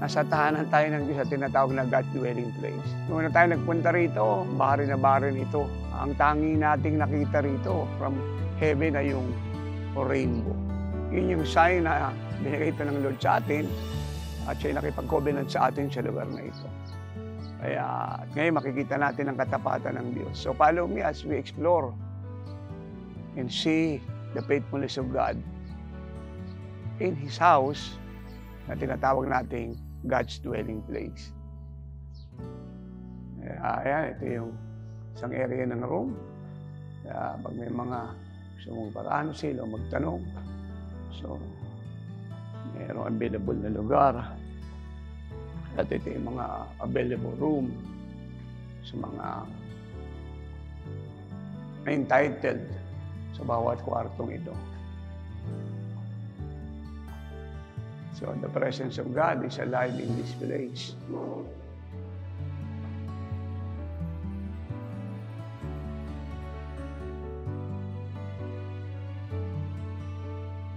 Nasa tahanan tayo ng Diyos at tinatawag na God's dwelling place. Nung tayo nagpunta rito, bari na bari nito. Ang tangi nating nakita rito from heaven ay yung rainbow. Yun yung sign na binigay ito ng Lord sa atin at siya'y nakipag-covenant sa atin sa lugar na ito. Kaya ngayon makikita natin ang katapatan ng Diyos. So follow me as we explore and see the faithfulness of God in His house na tinatawag nating God's dwelling place. Ayan, ito yung isang area ng room. Pag may mga gusto mong paraan sila magtanong, so mayroong available na lugar. At ito yung mga available room sa mga entitled sa bawat kwartong ito. So the presence of God is alive in this place.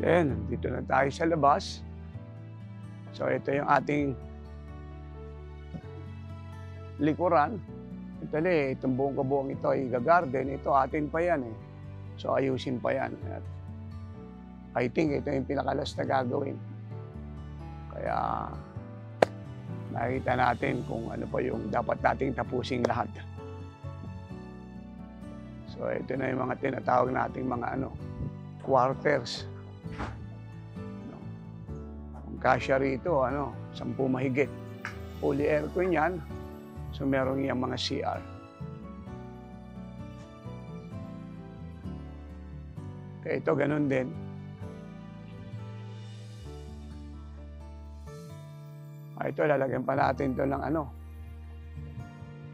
Then, dito na tayo sa labas. So ito yung ating likuran. Ito itong buong kabuong ito ay gagarden. Ito atin pa yan eh. So ayusin pa yan. At I think ito yung pinakalas na gagawin. Kaya nakita natin kung ano pa yung dapat nating tapusing lahat. So ito na yung mga tinatawag nating mga quarters. Ang kasya rito, 10 mahigit. Fully aircon yan. So meron yung mga CR. Kaya ito ganun din. Ito, lalagyan pa natin ito ng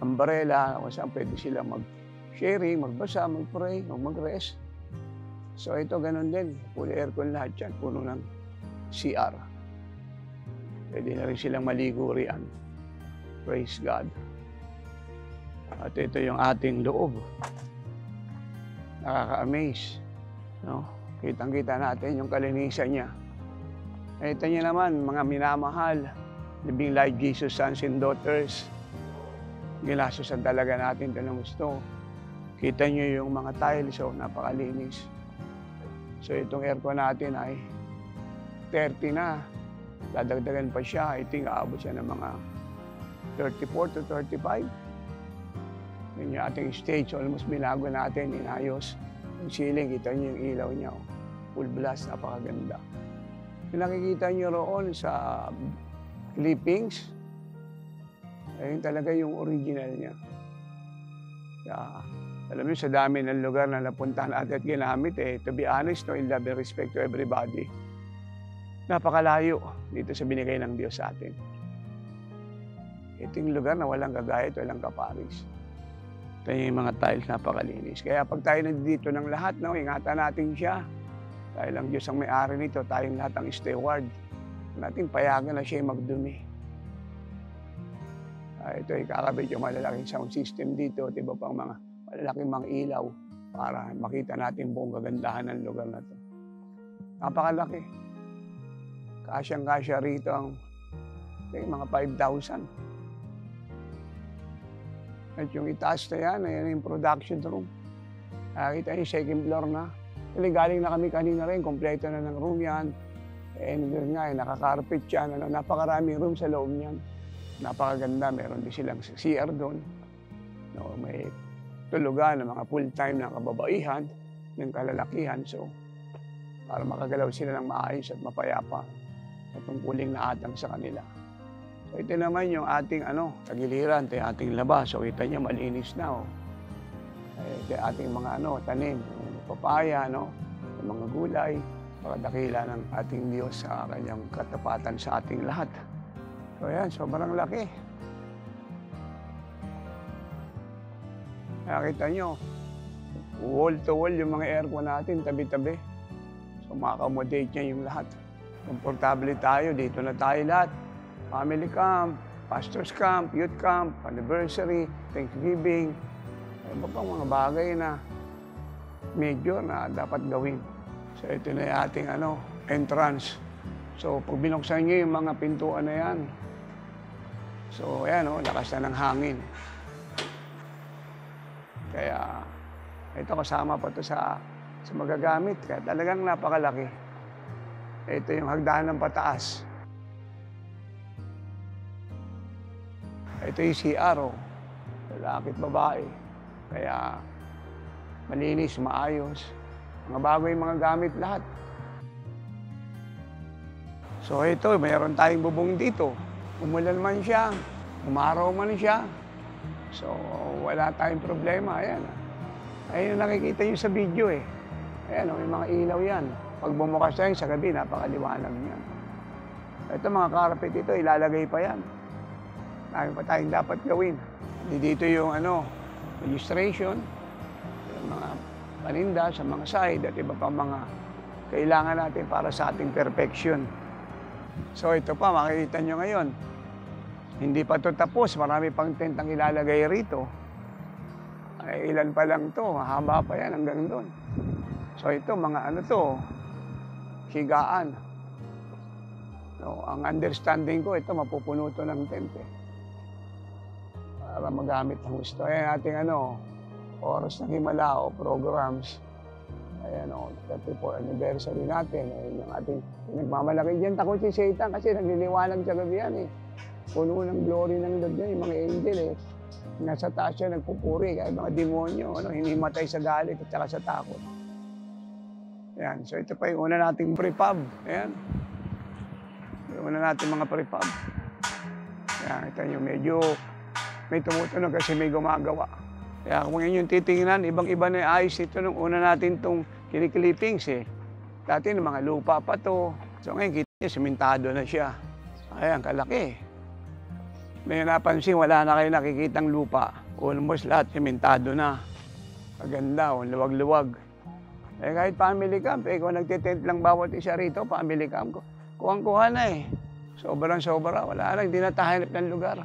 umbrella, kung saan pwede sila mag-sharing, magbasa, mag-pray, o mag-rest. So ito, ganun din. Full aircon lahat yan, puno ng CR. Pwede na rin silang maligo riyan. Praise God. At ito yung ating loob. Nakaka-amaze. No? Kitang-kita natin yung kalinisan niya. Ito niya naman, mga minamahal, Living Light Jesus Sons and Daughters. Ginasusan talaga natin ito ng gusto. Kita niyo yung mga tiles, napakalinis. So itong aircon natin ay 30 na. Dadagdagan pa siya. I think aabot siya ng mga 34 to 35. Yun yung ating stage. Almost binago natin, inayos. Yung ceiling, kita niyo yung ilaw niya. Full blast, napakaganda. Yung nakikita niyo roon sa clippings, ayun talaga yung original niya. Kaya, alam niyo, sa dami ng lugar na napuntahan natin at ginamit, to be honest, in love and respect to everybody, napakalayo dito sa binigay ng Diyos sa atin. Ito yung lugar na walang kagaya, walang kaparis. Ito yung mga tiles, napakalinis. Kaya pag tayo nandito ng lahat, ingatan natin siya. Dahil ang Diyos ang may-ari nito, tayong lahat ang steward. Natin payagan na siya magdumi. Ito ay kakabit yung malalaking sound system dito, diba pang mga malalaking mga ilaw para makita natin buong kagandahan ng lugar na to. Napakalaki. Kasyang-kasya rito ang mga 5,000. At yung itaas na yan, ayan yung production room. Kita yung second floor na. Galing na kami kanina rin, kompleto na ng room yan. And doon nga, nakakarpet yan. Napakaraming room sa loob niyan. Napakaganda. Meron din silang CR doon. May tulugan ng mga full-time na kababaihan, ng kalalakihan. So, para makagalaw sila ng maayos at mapayapa sa tungkuling na atang sa kanila. So, ito naman yung ating tagiliran, ito yung ating labas. So, kita niyo, malinis na. Ito yung ating mga tanim, papaya, yung mga gulay. Pakadakila ng ating Diyos sa kanyang katapatan sa ating lahat. So yan, sobrang laki. Nakita nyo, wall to wall yung mga aircon natin, tabi-tabi. So maka-accommodate niya yung lahat. Komportable tayo, dito na tayo lahat. Family camp, pastor's camp, youth camp, anniversary, Thanksgiving. Iba pang mga bagay na major na dapat gawin. So ito na yung ating entrance. So pag binuksan niyo yung mga pintuan na yan, So, ayan o, lakas na ng hangin. Kaya, ito kasama pa to sa magagamit. Kaya talagang napakalaki. Ito yung hagdanan pataas. Ito yung CR, oh. Lalaki at babae. Kaya, malinis, maayos. Mga bago yung mga gamit lahat. So ito, mayroon tayong bubong dito. Umulan man siya, umaraw man siya. So wala tayong problema. Ayan. Ayun yung nakikita nyo sa video eh. Ayan, may mga ilaw yan. Pag bumukas tayo sa gabi, napakaliwanag niyan. Ito mga carpet ito, ilalagay pa yan. Dami pa tayong dapat gawin. Dito yung registration, yung mga paninda sa mga side at iba pang mga kailangan natin para sa ating perfection. So ito pa, makikita nyo ngayon. Hindi pa ito tapos, marami pang tent ang ilalagay rito. Ay, ilan pa lang to, mahaba pa yan hanggang doon. So ito, mga higaan. So, ang understanding ko, ito mapupuno to ng tent eh. Para magamit ng gusto. Ayan ating oras ng Himala o programs. Ayan 34th anniversary natin. Ayan yung ating nagmamalaki dyan. Takot si Satan kasi nagliliwanag sa gabi yan eh. Puno ng glory ng Lord yan, yung mga angel eh. Nasa taas siya, nagpupuri. Kaya mga demonyo, hinimatay sa galit at saka sa takot. Ayan, so ito pa yung una nating prepab. Ayan. Yung una nating mga prepab. Ayan, ito nyo, medyo may tumutunog kasi may gumagawa. Kaya kung yun yung titingnan, ibang-iba na yung ayos ito nung una natin itong kiniklippings eh. Dati ng mga lupa pa to. So ngayon, kita niyo, simentado na siya. Ayan, kalaki. May napansin, wala na kayo nakikitang lupa. Almost lahat, simentado na. Maganda, luwag-luwag. Eh kahit family camp, kung nagtitent lang bawat isa rito, family camp ko, kuhang-kuha na eh. Sobrang-sobra, wala na, hindi na tayo hanap ng lugar.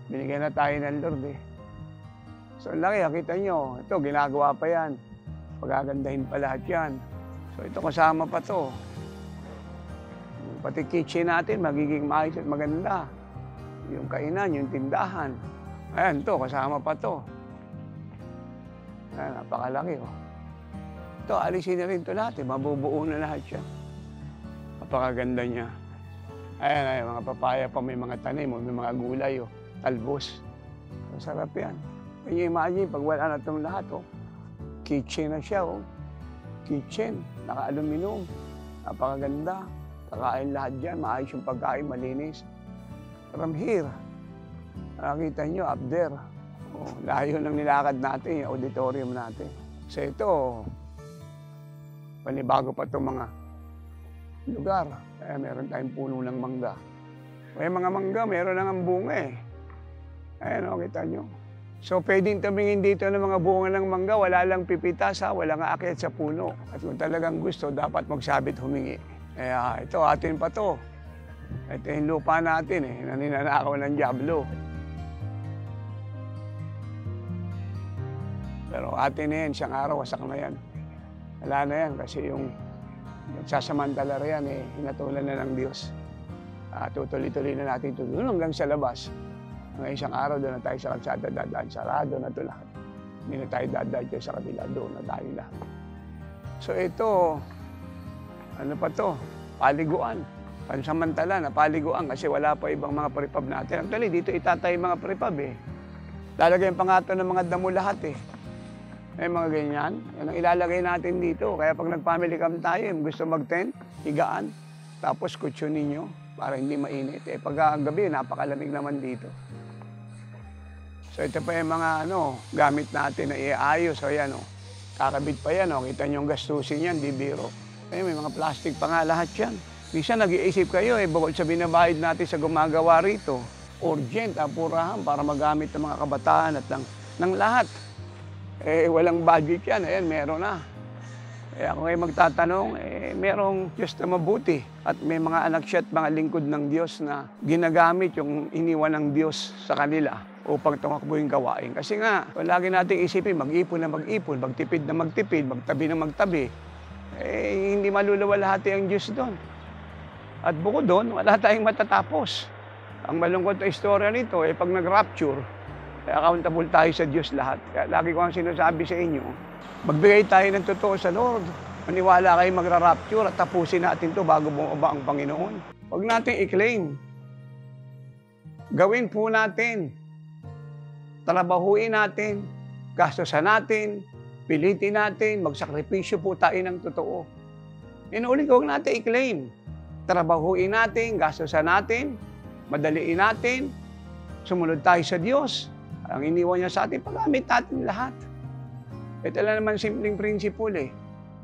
Binigyan na tayo ng Lord eh. So laki, kita nyo, ito ginagawa pa yan. Pagagandahin pa lahat yan. So ito kasama pa to. Pati kitchen natin, magiging maayos at maganda. Yung kainan, yung tindahan. Ayan to, kasama pa to. Ayan, napakalaki oh. Ito, alisin na rin to natin, mabubuo na lahat yan. Napakaganda niya. Ayan, mga papaya pa, may mga tanim, may mga gulay oh. Talbos. Masarap yan. Can you imagine, pag wala na itong lahat, oh. Kitchen na siya, oh. Kitchen, naka-aluminum. Napakaganda. Kakain lahat dyan, maayos yung pagkain, malinis. From here, nakakita nyo, up there. Oh, layo ng nilakad natin, yung auditorium natin. So ito, panibago pa itong mga lugar. Kaya meron tayong puno ng mangga. Kaya mga mangga, meron nang bunga eh. Ayan o, kita nyo. So, pwedeng tumingin dito ng mga bunga ng mangga, wala lang pipitas, walang aakyat sa puno. At kung talagang gusto, dapat magsabit humingi. Kaya ito, atin pa to. Ito yung lupa natin eh, na ninanakaw ng Diablo. Pero atin na yan, siyang araw, wasak na yan. Wala na yan kasi yung nagsasamantala yan eh, hinatulan na ng Diyos. Tutuloy-tuloy na natin ito doon hanggang sa labas. Ngayon isang araw, doon na tayo sa kalsada, dadaan, sarado na ito lahat. Hindi na tayo dadaan sa kabila, doon na tayo lahat. So ito, ano pa to? Paliguan. Pansamantala na paliguan kasi wala pa ibang mga prepab natin. Actually, dito itatay mga prepab eh. Lalagyan pa nga ito ng mga damo lahat eh. May mga ganyan. Yan ang ilalagay natin dito. Kaya pag nag-family camp tayo, gusto mag-tent, higaan, tapos kutsyonin nyo para hindi mainit. Eh pag gabi, napakalamig naman dito. So ito pa yung mga gamit natin na iayos. So yan kakabit pa yan. Kita nyo yung gastusin yan, di biro. Eh, may mga plastic pa nga lahat yan. Minsan nag-iisip kayo bukod sa binabayad natin sa gumagawa rito, urgent, apurahan para magamit ng mga kabataan at ng lahat. Walang budget yan. Ayan, meron na. Kaya kung kayo magtatanong, merong Diyos na mabuti. At may mga anak siya at mga lingkod ng Diyos na ginagamit yung iniwan ng Diyos sa kanila upang tumakbo yung gawain. Kasi nga, kung lagi natin isipin, mag-ipon na mag-ipon, magtipid na magtipid, magtabi na magtabi, hindi malulawalhati ang Diyos doon. At bukod doon, wala tayong matatapos. Ang malungkot na istorya nito, pag nag-rapture, accountable tayo sa Diyos lahat. Kaya lagi ko ang sinasabi sa inyo, magbigay tayo ng totoo sa Lord. Maniwala kayo magra-rapture at tapusin natin to bago bumaba ang Panginoon. Huwag natin i-claim. Gawin po natin. Trabahuin natin. Gastosan natin. Pilitin natin. Magsakripisyo po tayo ng totoo. Inuulit, huwag natin i-claim. Trabahuin natin. Gastosan natin. Madaliin natin. Sumunod tayo sa Diyos. Ang iniwan niya sa atin, paggamit natin lahat. Ito lang naman simpleng principle eh.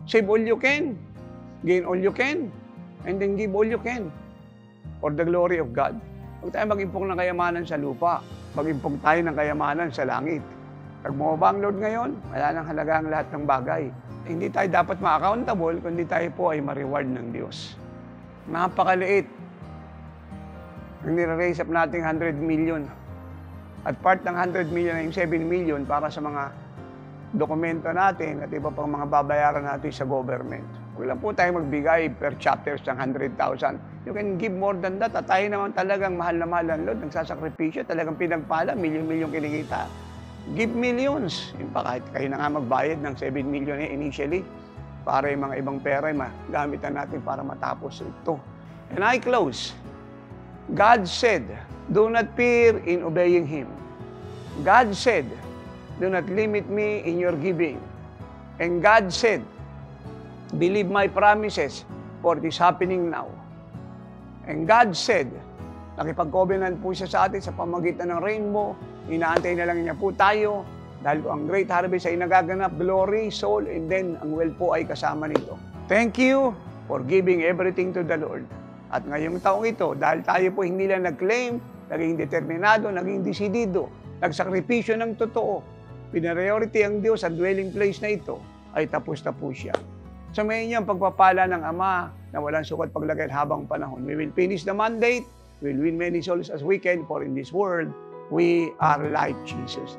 Save all you can, gain all you can, and then give all you can for the glory of God. Huwag tayo mag-impong ng kayamanan sa lupa, mag-impong tayo ng kayamanan sa langit. Pag bumaba ang Lord ngayon, wala nang halaga ang lahat ng bagay. Hindi tayo dapat ma-accountable, kundi tayo po ay ma-reward ng Diyos. Napakaliit. Ang nire-raise up natin 100 million. At part ng 100 million ay 7 million para sa mga dokumento natin at iba pang mga babayaran natin sa government. Huwag lang po tayo magbigay per chapters ng 100,000. You can give more than that. At tayo naman talagang mahal na mahal ang Lord, nagsasakripisyo, talagang pinagpala, milyon-milyon kinikita. Give millions. In fact, kahit kayo na nga magbayad ng 7 million initially para yung mga ibang pera ay magamitan natin para matapos ito. And I close. God said, do not fear in obeying Him. God said, do not limit me in your giving. And God said, believe my promises, for it is happening now. And God said, nakipag-covenant po siya sa atin sa pamagitan ng rainbow, inaantay na lang niya po tayo, dahil ang great harvest ay nagaganap, glory, soul, and then ang well po ay kasama nito. Thank you for giving everything to the Lord. At ngayong taong ito, dahil tayo po hindi lang nag-claim, naging determinado, naging desidido, nagsakripisyo ng totoo, pinariority ang Diyos sa dwelling place na ito, ay tapos na po siya. Sa may inyong pagpapala ng Ama na walang sukat paglagay habang panahon. We will finish the mandate, we will win many souls as we can, for in this world, we are like Jesus.